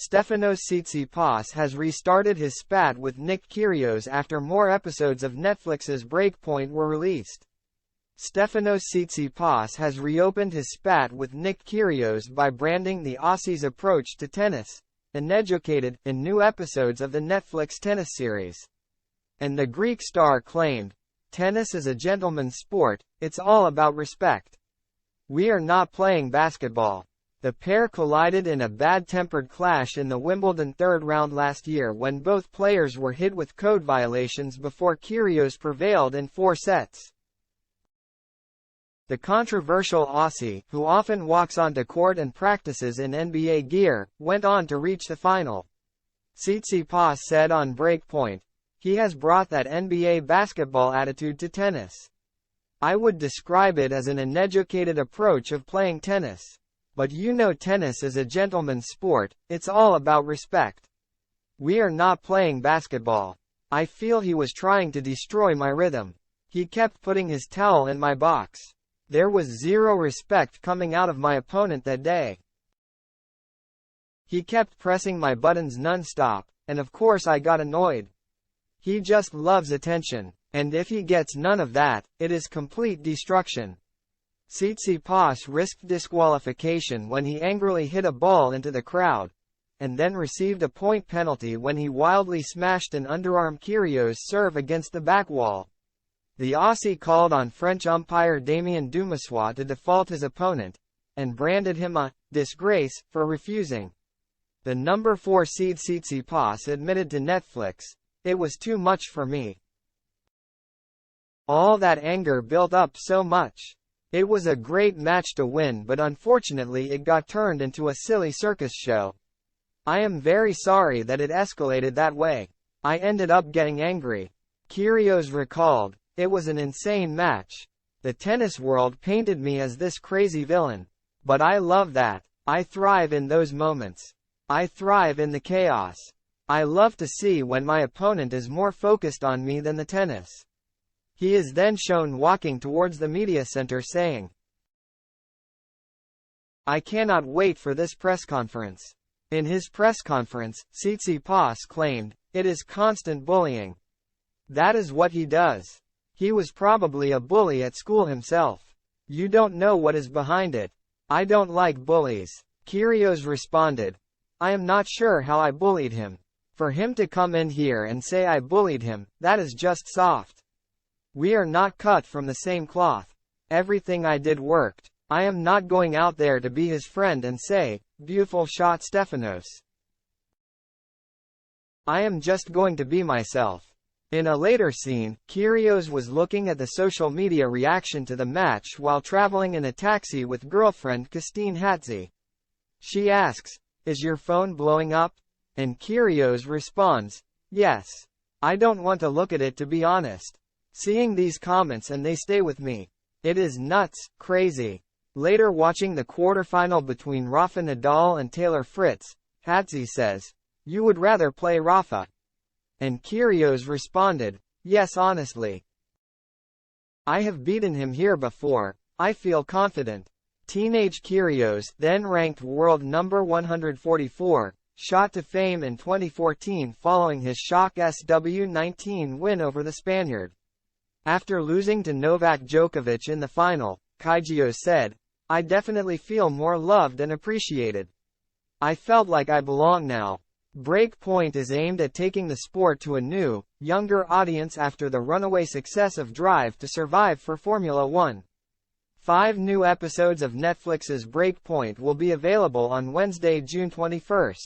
Stefanos Tsitsipas has restarted his spat with Nick Kyrgios after more episodes of Netflix's Breakpoint were released. Stefanos Tsitsipas has reopened his spat with Nick Kyrgios by branding the Aussie's approach to tennis uneducated in new episodes of the Netflix tennis series. And the Greek star claimed, "Tennis is a gentleman's sport, it's all about respect. We are not playing basketball." The pair collided in a bad-tempered clash in the Wimbledon third round last year when both players were hit with code violations before Kyrgios prevailed in 4 sets. The controversial Aussie, who often walks onto court and practices in NBA gear, went on to reach the final. Tsitsipas said on Breakpoint, "He has brought that NBA basketball attitude to tennis. I would describe it as an uneducated approach of playing tennis. But you know tennis is a gentleman's sport, it's all about respect. We are not playing basketball. I feel he was trying to destroy my rhythm. He kept putting his towel in my box. There was zero respect coming out of my opponent that day. He kept pressing my buttons non-stop, and of course I got annoyed. He just loves attention, and if he gets none of that, it is complete destruction." Tsitsipas risked disqualification when he angrily hit a ball into the crowd, and then received a point penalty when he wildly smashed an underarm Kyrgios serve against the back wall. The Aussie called on French umpire Damien Dumassois to default his opponent, and branded him a disgrace for refusing. The number 4 seed Tsitsipas admitted to Netflix, "It was too much for me. All that anger built up so much. It was a great match to win, but unfortunately it got turned into a silly circus show. I am very sorry that it escalated that way. I ended up getting angry." Kyrgios recalled, "It was an insane match. The tennis world painted me as this crazy villain. But I love that. I thrive in those moments. I thrive in the chaos. I love to see when my opponent is more focused on me than the tennis." He is then shown walking towards the media center saying, "I cannot wait for this press conference." In his press conference, Tsitsipas claimed, "It is constant bullying. That is what he does. He was probably a bully at school himself. You don't know what is behind it. I don't like bullies." Kyrgios responded, "I am not sure how I bullied him. For him to come in here and say I bullied him, that is just soft. We are not cut from the same cloth. Everything I did worked. I am not going out there to be his friend and say, 'Beautiful shot, Stefanos.' I am just going to be myself." In a later scene, Kyrgios was looking at the social media reaction to the match while traveling in a taxi with girlfriend Christine Hatzi. She asks, "Is your phone blowing up?" And Kyrgios responds, "Yes. I don't want to look at it, to be honest. Seeing these comments and they stay with me. It is nuts, crazy." Later, watching the quarterfinal between Rafa Nadal and Taylor Fritz, Hatzi says, "You would rather play Rafa?" And Kyrgios responded, "Yes, honestly. I have beaten him here before. I feel confident." Teenage Kyrgios, then ranked world number 144, shot to fame in 2014 following his shock SW19 win over the Spaniard. After losing to Novak Djokovic in the final, Kyrgios said, "I definitely feel more loved and appreciated. I felt like I belong now." Breakpoint is aimed at taking the sport to a new, younger audience after the runaway success of Drive to Survive for Formula One. 5 new episodes of Netflix's Breakpoint will be available on Wednesday, June 21.